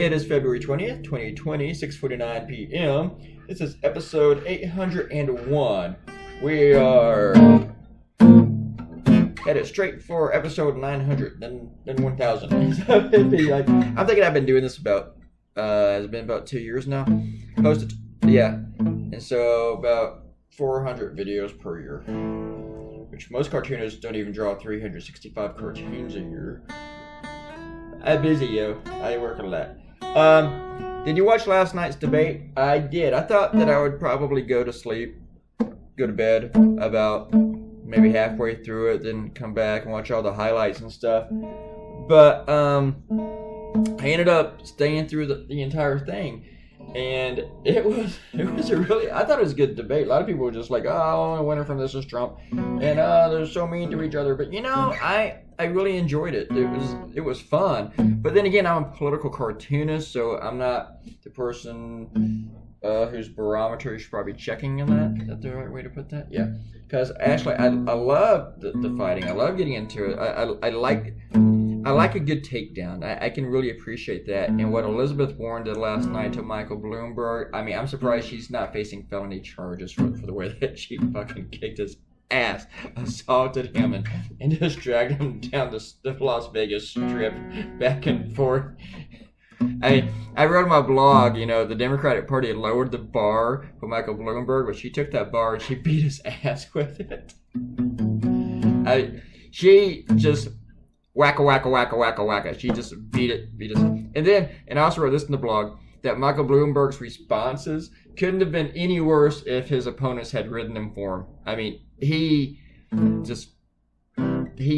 It is February 20th, 2020, 6:49 p.m. This is episode 801. We are headed straight for episode 900, then 1000. So it'd be like, I'm thinking I've been doing this it's been about 2 years now. Posted, yeah. And so about 400 videos per year, which most cartoonists don't even draw 365 cartoons a year. I'm busy, yo. I work a lot. Did you watch last night's debate? I did. I thought that I would probably go to bed about maybe halfway through it, then come back and watch all the highlights and stuff. But I ended up staying through the entire thing. And it was a really, I thought it was a good debate. A lot of people were just like, oh, the winner from this is Trump, and they're so mean to each other. But you know, I really enjoyed it. It was fun. But then again, I'm a political cartoonist, so I'm not the person whose barometer is probably checking on that. Is that the right way to put that? Yeah. Because actually, I love the fighting. I love getting into it. I like a good takedown. I can really appreciate that. And what Elizabeth Warren did last night to Michael Bloomberg, I mean, I'm surprised she's not facing felony charges for the way that she fucking kicked his ass, assaulted him, and just dragged him down the Las Vegas Strip back and forth. I wrote on my blog, you know, the Democratic Party had lowered the bar for Michael Bloomberg, but she took that bar and she beat his ass with it. She just wacka. She just beat it. And I also wrote this in the blog, that Michael Bloomberg's responses couldn't have been any worse if his opponents had ridden him for him. I mean, he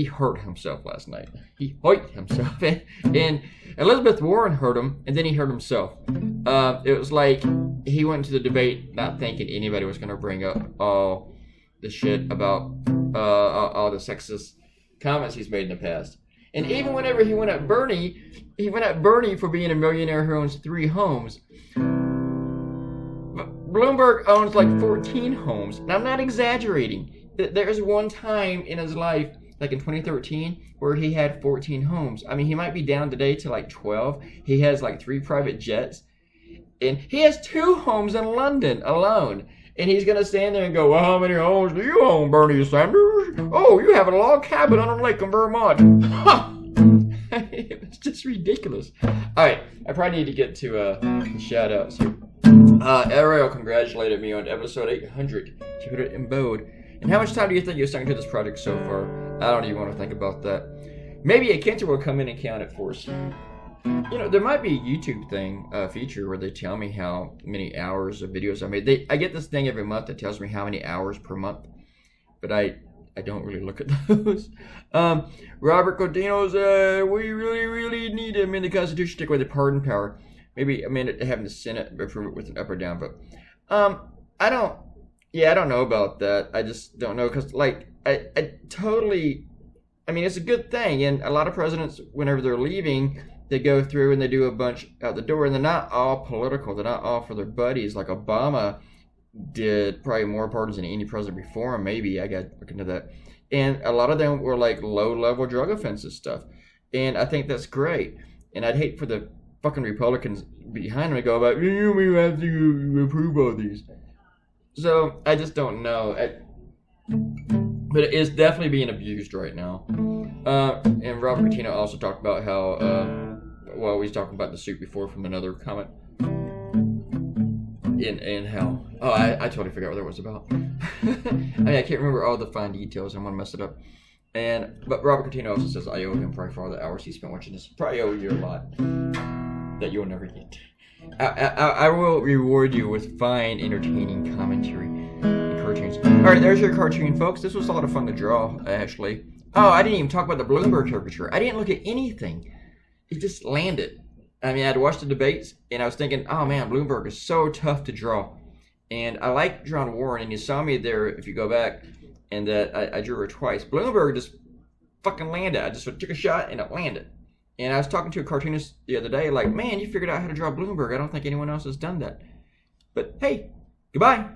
hurt himself last night. He hurt himself. And Elizabeth Warren hurt him, and then he hurt himself. It was like he went to the debate not thinking anybody was going to bring up all the shit about all the sexist comments he's made in the past. And even whenever he went at Bernie for being a millionaire who owns 3 homes. Bloomberg owns like 14 homes. And I'm not exaggerating. There's one time in his life, like in 2013, where he had 14 homes. I mean, he might be down today to like 12. He has like 3 private jets. And he has 2 homes in London alone. And he's going to stand there and go, well, how many homes do you own, Bernie Sanders? Oh, you have a log cabin on a lake in Vermont. It was just ridiculous. All right, I probably need to get to shout-outs here. Ariel congratulated me on episode 800. She put it in bold. And how much time do you think you've sunk into this project so far? I don't even want to think about that. Maybe a Kenter will come in and count it for us. You know, there might be a YouTube feature where they tell me how many hours of videos I made. I get this thing every month that tells me how many hours per month, but I don't really look at those. Robert Cotino said, we really need to amend the Constitution to take away the pardon power. Maybe amend it to having the Senate approve it with an up or down vote. I don't know about that. I just don't know, because like I mean, it's a good thing, and a lot of presidents, whenever they're leaving, they go through and they do a bunch out the door, and they're not all political. They're not all for their buddies. Like Obama did probably more pardons than any president before him. Maybe I got to look into that. And a lot of them were like low-level drug offenses stuff. And I think that's great. And I'd hate for the fucking Republicans behind them to go about, you have to approve all these. So I just don't know. But it is definitely being abused right now. And Robert Patino also talked about how, well, we was talking about the suit before from another comment. And how, I totally forgot what that was about. I mean, I can't remember all the fine details. I'm going to mess it up. But Robert Patino also says, I owe him probably for all the hours he spent watching this. Probably owe you a lot that you'll never get. I will reward you with fine, entertaining commentary and cartoons. Alright, there's your cartoon, folks. This was a lot of fun to draw, actually. Oh, I didn't even talk about the Bloomberg caricature. I didn't look at anything. It just landed. I mean, I'd watched the debates, and I was thinking, oh man, Bloomberg is so tough to draw. And I like drawing Warren, and you saw me there, if you go back, and that I drew her twice. Bloomberg just fucking landed. I just took a shot, and it landed. And I was talking to a cartoonist the other day, like, man, you figured out how to draw Bloomberg. I don't think anyone else has done that. But hey, goodbye.